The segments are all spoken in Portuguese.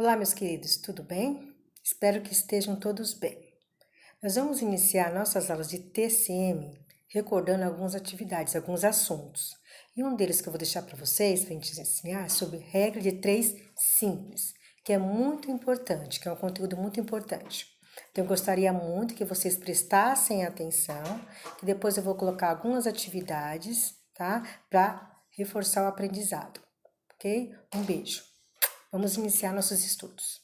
Olá, meus queridos, tudo bem? Espero que estejam todos bem. Nós vamos iniciar nossas aulas de TCM recordando algumas atividades, alguns assuntos. E um deles que eu vou deixar para vocês, para a gente ensinar, é sobre regra de 3 simples, que é muito importante, que é um conteúdo muito importante. Então, eu gostaria muito que vocês prestassem atenção, que depois eu vou colocar algumas atividades, tá? Para reforçar o aprendizado, ok? Um beijo. Vamos iniciar nossos estudos.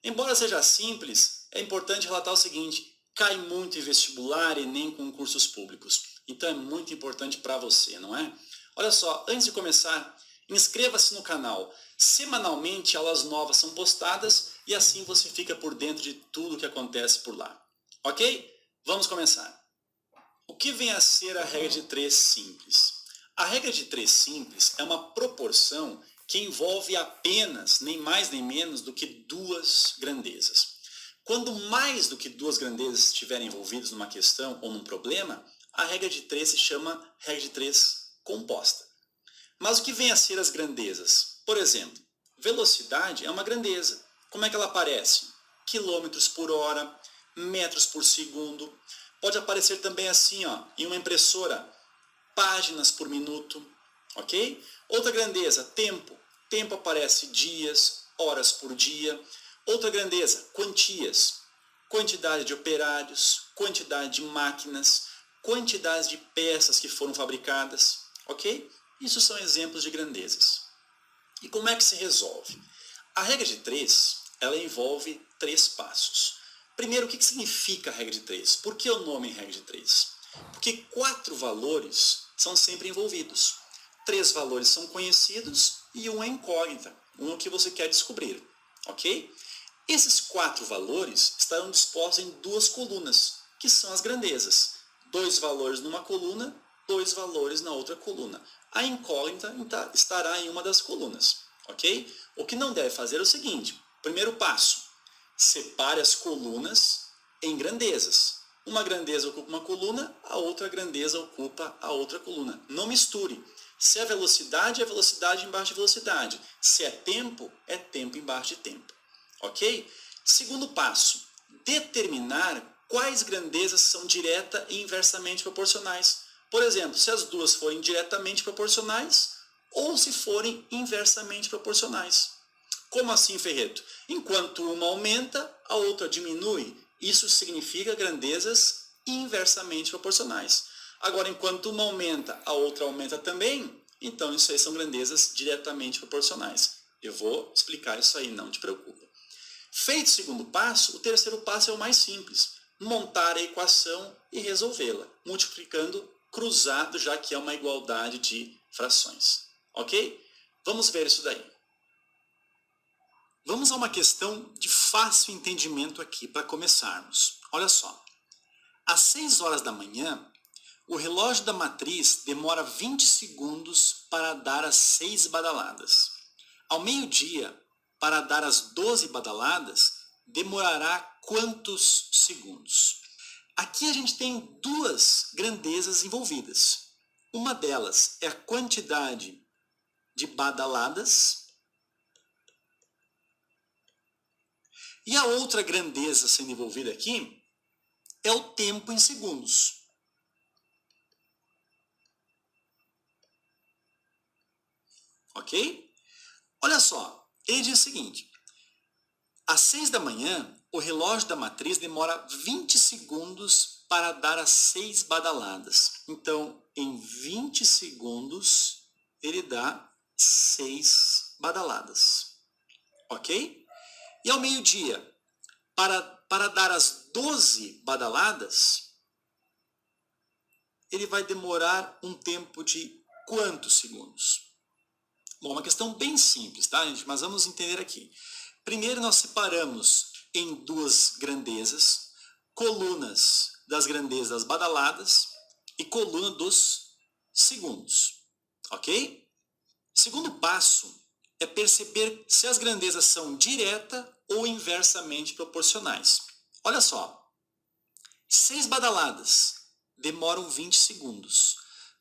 Embora seja simples, é importante relatar o seguinte: cai muito em vestibular e nem concursos públicos. Então é muito importante para você, não é? Olha só, antes de começar, inscreva-se no canal. Semanalmente aulas novas são postadas e assim você fica por dentro de tudo o que acontece por lá. Ok? Vamos começar. O que vem a ser a regra de 3 simples? A regra de 3 simples é uma proporção que envolve apenas, nem mais nem menos, do que duas grandezas. Quando mais do que duas grandezas estiverem envolvidas numa questão ou num problema, a regra de 3 se chama regra de 3 composta. Mas o que vem a ser as grandezas? Por exemplo, velocidade é uma grandeza. Como é que ela aparece? Quilômetros por hora, metros por segundo. Pode aparecer também assim, em uma impressora, páginas por minuto, ok? Outra grandeza, tempo. Tempo aparece dias, horas por dia. Outra grandeza, quantias. Quantidade de operários, quantidade de máquinas, quantidade de peças que foram fabricadas, ok? Isso são exemplos de grandezas. E como é que se resolve? A regra de 3, ela envolve 3 passos. Primeiro, o que significa a regra de 3? Por que o nome regra de 3? Porque 4 valores são sempre envolvidos. 3 valores são conhecidos e um é incógnita, um que você quer descobrir, ok? Esses 4 valores estarão dispostos em 2 colunas, que são as grandezas. 2 valores numa coluna, 2 valores na outra coluna. A incógnita estará em uma das colunas, ok? O que não deve fazer é o seguinte: primeiro passo, separe as colunas em grandezas. Uma grandeza ocupa uma coluna, a outra grandeza ocupa a outra coluna. Não misture. Se é velocidade embaixo de velocidade. Se é tempo embaixo de tempo. Ok? Segundo passo, determinar quais grandezas são direta e inversamente proporcionais. Por exemplo, se as duas forem diretamente proporcionais ou se forem inversamente proporcionais. Como assim, Ferreto? Enquanto uma aumenta, a outra diminui. Isso significa grandezas inversamente proporcionais. Agora, enquanto uma aumenta, a outra aumenta também, então isso aí são grandezas diretamente proporcionais. Eu vou explicar isso aí, não te preocupa. Feito o segundo passo, o terceiro passo é o mais simples: montar a equação e resolvê-la, multiplicando cruzado, já que é uma igualdade de frações. Ok? Vamos ver isso daí. Vamos a uma questão de fácil entendimento aqui para começarmos. Olha só. Às 6 horas da manhã, o relógio da matriz demora 20 segundos para dar as 6 badaladas. Ao meio-dia, para dar as 12 badaladas, demorará quantos segundos? Aqui a gente tem duas grandezas envolvidas. Uma delas é a quantidade de badaladas e a outra grandeza sendo envolvida aqui é o tempo em segundos. Ok? Olha só, ele diz o seguinte: às 6 da manhã, o relógio da matriz demora 20 segundos para dar as 6 badaladas. Então, em 20 segundos, ele dá 6 badaladas. Ok? E ao meio-dia, para dar as 12 badaladas, ele vai demorar um tempo de quantos segundos? Bom, uma questão bem simples, tá, gente? Mas vamos entender aqui. Primeiro, nós separamos em duas grandezas, colunas das grandezas das badaladas e coluna dos segundos, ok? Segundo passo é perceber se as grandezas são direta ou inversamente proporcionais. Olha só, 6 badaladas demoram 20 segundos.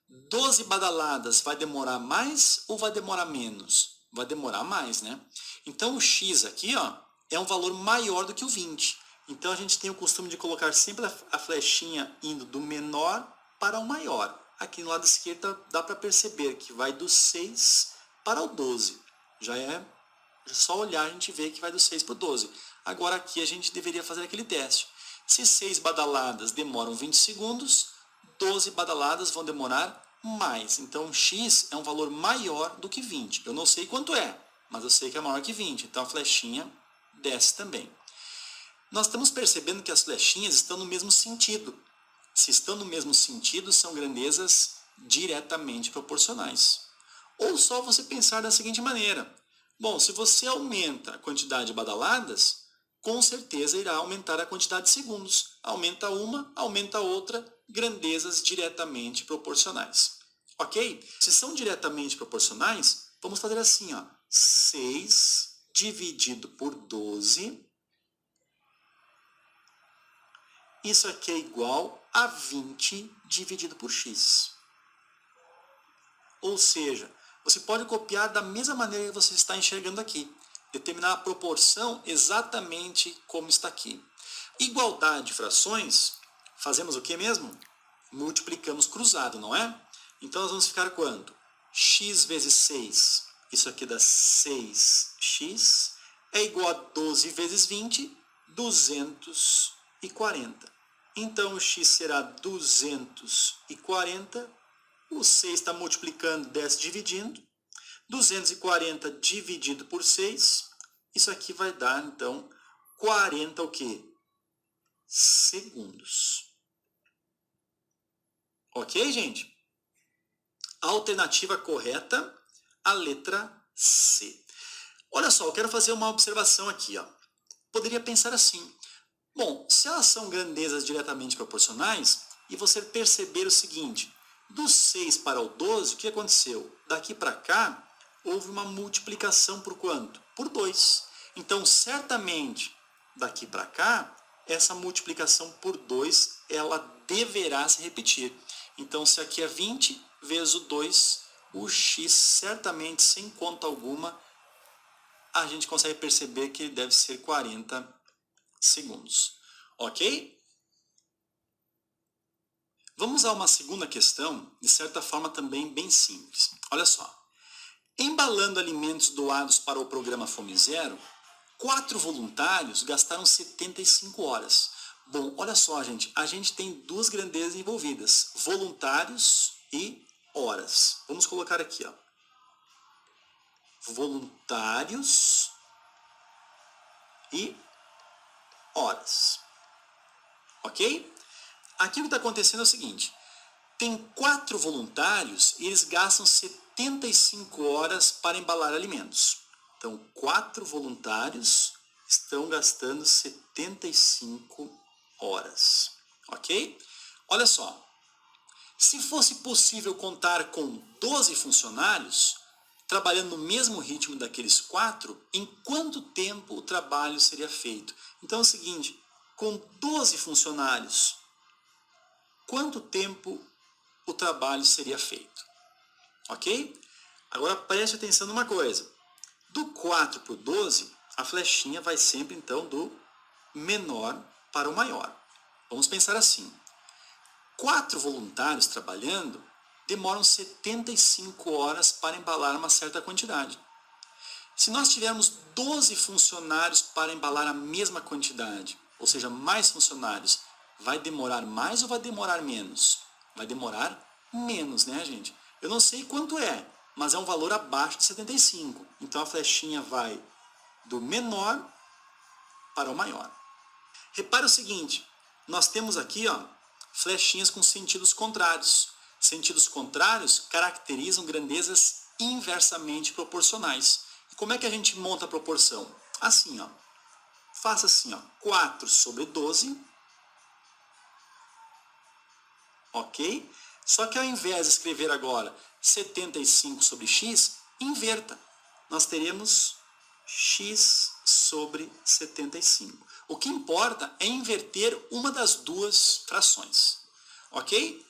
12 badaladas vai demorar mais ou vai demorar menos? vai demorar mais, né? Então o x aqui, ó, é um valor maior do que o 20. Então a gente tem o costume de colocar sempre a flechinha indo do menor para o maior. Aqui no lado esquerdo dá para perceber que vai do 6 para o 12. Já é só olhar a gente vê que vai do 6 para o 12. Agora aqui a gente deveria fazer aquele teste. Se 6 badaladas demoram 20 segundos, 12 badaladas vão demorar mais. Então x é um valor maior do que 20. Eu não sei quanto é, mas eu sei que é maior que 20. Então a flechinha desce também. Nós estamos percebendo que as flechinhas estão no mesmo sentido. Se estão no mesmo sentido, são grandezas diretamente proporcionais. Ou só você pensar da seguinte maneira. Bom, se você aumenta a quantidade de badaladas, com certeza irá aumentar a quantidade de segundos. Aumenta uma, aumenta a outra, grandezas diretamente proporcionais. Ok? Se são diretamente proporcionais, vamos fazer assim, ó. 6 dividido por 12. Isso aqui é igual a 20 dividido por x. Ou seja, você pode copiar da mesma maneira que você está enxergando aqui. Determinar a proporção exatamente como está aqui. Igualdade de frações, fazemos o que mesmo? Multiplicamos cruzado, não é? Então nós vamos ficar quanto? X vezes 6, isso aqui dá 6x, é igual a 12 vezes 20, 240. Então o x será 240, o 6 está multiplicando, desce dividindo, 240 dividido por 6, isso aqui vai dar, então, 40 o quê? Segundos. Ok, gente? A alternativa correta, a letra C. Olha só, eu quero fazer uma observação aqui, ó. Poderia pensar assim. Bom, se elas são grandezas diretamente proporcionais, e você perceber o seguinte, do 6 para o 12, o que aconteceu? Daqui para cá, houve uma multiplicação por quanto? Por 2. Então, certamente, daqui para cá, essa multiplicação por 2, ela deverá se repetir. Então, se aqui é 20 vezes o 2, o x, certamente, sem conta alguma, a gente consegue perceber que ele deve ser 40 segundos. Ok? Vamos a uma segunda questão, de certa forma também bem simples. Olha só. Embalando alimentos doados para o programa Fome Zero, 4 voluntários gastaram 75 horas. Bom, olha só, gente. A gente tem duas grandezas envolvidas. Voluntários e horas. Vamos colocar aqui, ó. Voluntários e horas. Ok? Aqui o que está acontecendo é o seguinte. Tem 4 voluntários e eles gastam 75 horas para embalar alimentos. Então, 4 voluntários estão gastando 75 horas. Ok? Olha só. Se fosse possível contar com 12 funcionários, trabalhando no mesmo ritmo daqueles 4, em quanto tempo o trabalho seria feito? Então é o seguinte, com 12 funcionários, quanto tempo o trabalho seria feito? Ok? Agora preste atenção numa coisa. Do 4 para o 12, a flechinha vai sempre então do menor para o maior. Vamos pensar assim. 4 voluntários trabalhando demoram 75 horas para embalar uma certa quantidade. Se nós tivermos 12 funcionários para embalar a mesma quantidade, ou seja, mais funcionários, vai demorar mais ou vai demorar menos? Vai demorar menos, né, gente? Eu não sei quanto é, mas é um valor abaixo de 75. Então a flechinha vai do menor para o maior. Repare o seguinte, nós temos aqui, ó, flechinhas com sentidos contrários. Sentidos contrários caracterizam grandezas inversamente proporcionais. E como é que a gente monta a proporção? Assim, ó. Faça assim, ó. 4 sobre 12. Ok? Só que ao invés de escrever agora 75 sobre x, inverta. Nós teremos x sobre 75. O que importa é inverter uma das duas frações. Ok?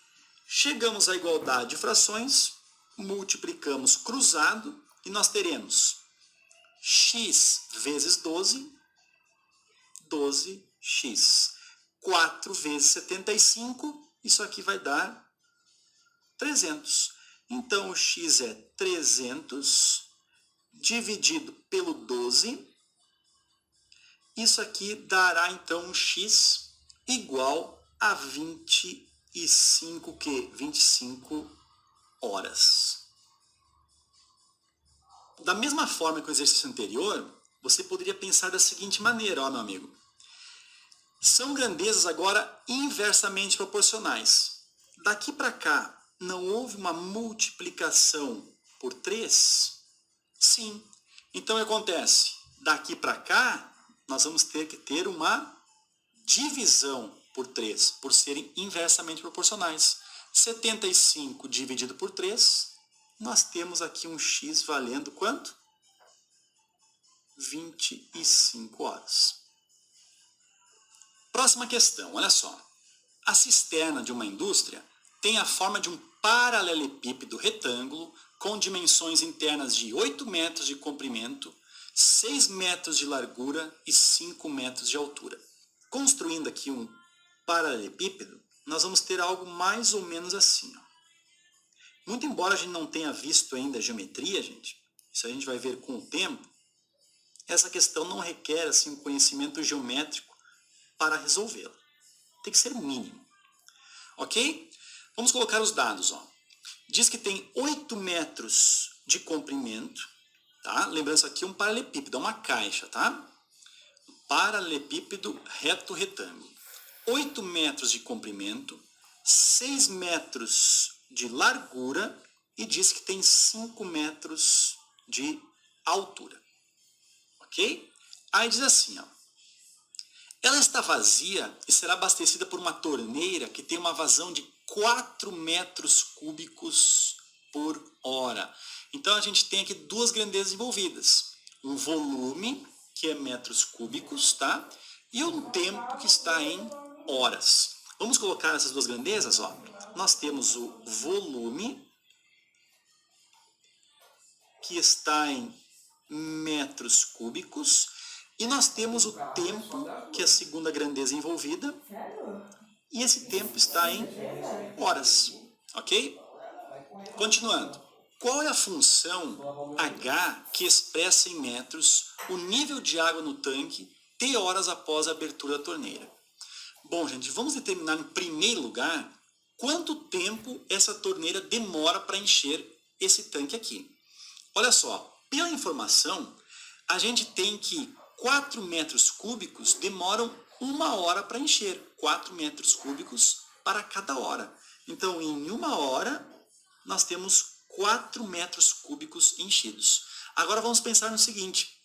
Chegamos à igualdade de frações, multiplicamos cruzado e nós teremos x vezes 12, 12x. 4 vezes 75, isso aqui vai dar 300. Então, o x é 300 dividido pelo 12. Isso aqui dará, então, um x igual a 25 horas. Da mesma forma que o exercício anterior, você poderia pensar da seguinte maneira, ó, meu amigo. São grandezas agora inversamente proporcionais. Daqui para cá, não houve uma multiplicação por 3? Sim. Então, o que acontece? Daqui para cá, nós vamos ter que ter uma divisão por 3, por serem inversamente proporcionais. 75 dividido por 3, nós temos aqui um x valendo quanto? 25 horas. Próxima questão, olha só. A cisterna de uma indústria tem a forma de um paralelepípedo retângulo com dimensões internas de 8 metros de comprimento, 6 metros de largura e 5 metros de altura. Construindo aqui um paralelepípedo, nós vamos ter algo mais ou menos assim. Ó. Muito embora a gente não tenha visto ainda a geometria, gente, isso a gente vai ver com o tempo, essa questão não requer assim, um conhecimento geométrico para resolvê-la. Tem que ser mínimo. Ok? Vamos colocar os dados. Ó. Diz que tem 8 metros de comprimento. Tá? Lembrando, isso aqui é um paralelepípedo, é uma caixa. Tá? Paralelepípedo reto-retângulo. 8 metros de comprimento, 6 metros de largura e diz que tem 5 metros de altura. Ok? Aí diz assim, ó. Ela está vazia e será abastecida por uma torneira que tem uma vazão de 4 metros cúbicos por hora. Então, a gente tem aqui duas grandezas envolvidas. Um volume, que é metros cúbicos, tá? E um tempo que está em horas. Vamos colocar essas duas grandezas, ó. Nós temos o volume, que está em metros cúbicos, e nós temos o tempo, que é a segunda grandeza envolvida, e esse tempo está em horas, ok? Continuando. Qual é a função H que expressa em metros o nível de água no tanque T horas após a abertura da torneira? Bom, gente, vamos determinar em primeiro lugar quanto tempo essa torneira demora para encher esse tanque aqui. Olha só, pela informação, a gente tem que 4 metros cúbicos demoram 1 hora para encher. 4 metros cúbicos para cada hora. Então, em 1 hora, nós temos 4 metros cúbicos enchidos. Agora vamos pensar no seguinte.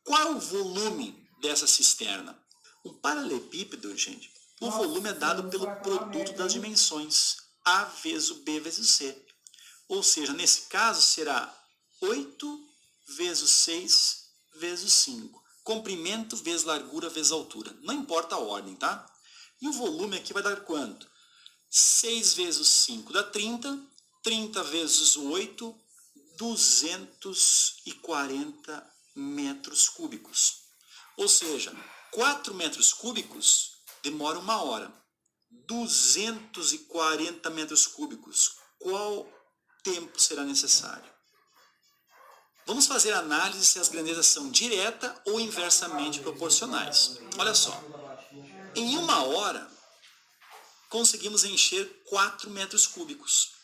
Qual é o volume dessa cisterna? O paralelepípedo, gente, o volume é dado pelo produto das dimensões. A vezes o B vezes o C. Ou seja, nesse caso será 8 vezes 6 vezes 5. Comprimento vezes largura vezes altura. Não importa a ordem, tá? E o volume aqui vai dar quanto? 6 vezes 5 dá 30. 30 vezes 8, 240 metros cúbicos. Ou seja, 4 metros cúbicos demora 1 hora. 240 metros cúbicos. Qual tempo será necessário? Vamos fazer a análise se as grandezas são direta ou inversamente proporcionais. Olha só. Em 1 hora, conseguimos encher 4 metros cúbicos.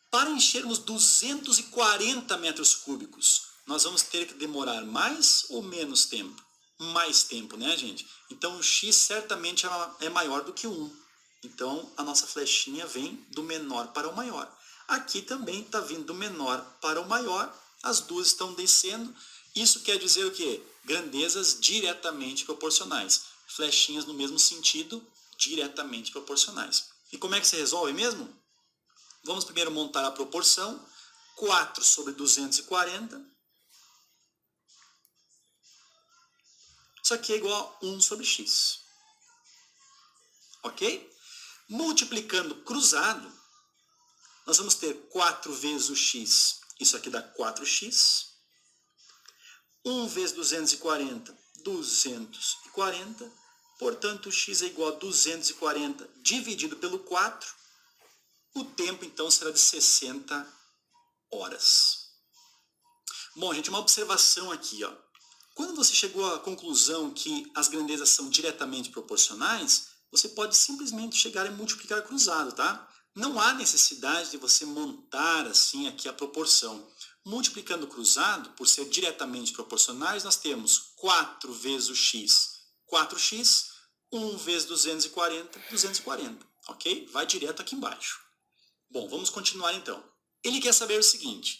Para enchermos 240 metros cúbicos, nós vamos ter que demorar mais ou menos tempo? Mais tempo, né, gente? Então, o x certamente é maior do que 1. Então, a nossa flechinha vem do menor para o maior. Aqui também está vindo do menor para o maior. As duas estão descendo. Isso quer dizer o quê? Grandezas diretamente proporcionais. Flechinhas no mesmo sentido, diretamente proporcionais. E como é que se resolve mesmo? Vamos primeiro montar a proporção. 4 sobre 240. Isso aqui é igual a 1 sobre x. Ok? Multiplicando cruzado, nós vamos ter 4 vezes o x. Isso aqui dá 4x. 1 vezes 240, 240. Portanto, x é igual a 240 dividido pelo 4. O tempo, então, será de 60 horas. Bom, gente, uma observação aqui, ó. Quando você chegou à conclusão que as grandezas são diretamente proporcionais, você pode simplesmente chegar e multiplicar cruzado, tá? Não há necessidade de você montar assim aqui a proporção. Multiplicando cruzado, por ser diretamente proporcionais, nós temos 4 vezes o x, 4x, 1 vezes 240, 240, ok? Vai direto aqui embaixo. Bom, vamos continuar então. Ele quer saber o seguinte: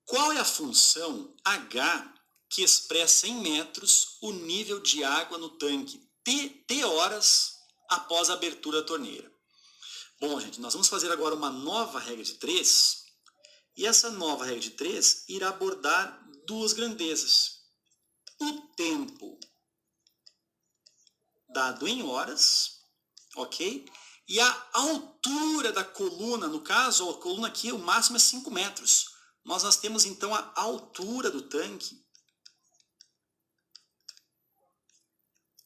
qual é a função h que expressa em metros o nível de água no tanque t horas após a abertura da torneira? Bom, gente, nós vamos fazer agora uma nova regra de 3, e essa nova regra de 3 irá abordar duas grandezas. O tempo dado em horas, ok? E a altura da coluna, no caso, a coluna aqui, o máximo é 5 metros. Nós temos então a altura do tanque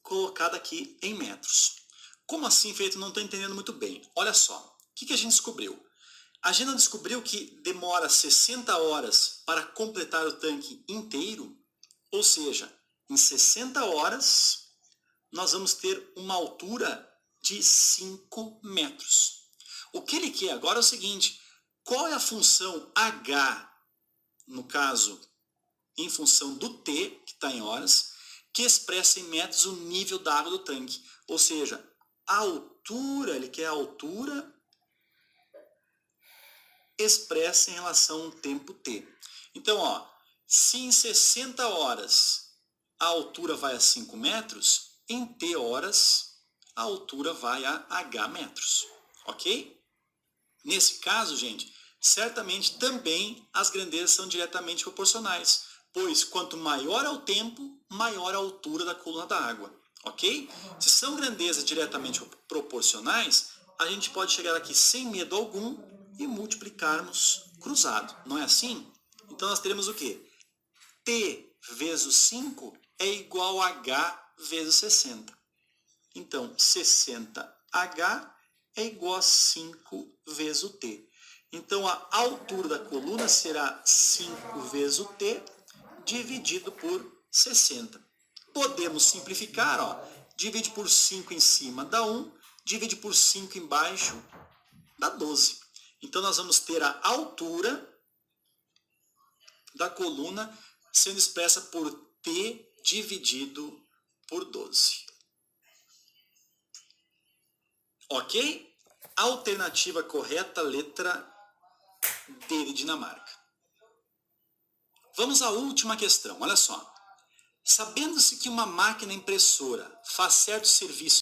colocada aqui em metros. Como assim, Feito? Não estou entendendo muito bem. Olha só, o que a gente descobriu? A gente descobriu que demora 60 horas para completar o tanque inteiro, ou seja, em 60 horas nós vamos ter uma altura de 5 metros. O que ele quer agora é o seguinte: qual é a função h, no caso, em função do t, que está em horas, que expressa em metros o nível da água do tanque? Ou seja, a altura, ele quer a altura expressa em relação ao tempo t. Então, ó, se em 60 horas a altura vai a 5 metros, em t horas a altura vai a h metros, ok? Nesse caso, gente, certamente também as grandezas são diretamente proporcionais, pois quanto maior é o tempo, maior a altura da coluna da água, ok? Se são grandezas diretamente proporcionais, a gente pode chegar aqui sem medo algum e multiplicarmos cruzado, não é assim? Então nós teremos o quê? T vezes 5 é igual a H vezes 60. Então, 60H é igual a 5 vezes o T. Então, a altura da coluna será 5 vezes o T dividido por 60. Podemos simplificar, ó. Divide por 5 em cima dá 1, divide por 5 embaixo dá 12. Então, nós vamos ter a altura da coluna sendo expressa por T dividido por 12. Ok? Alternativa correta, letra D de Dinamarca. Vamos à última questão, olha só. Sabendo-se que uma máquina impressora faz certo serviço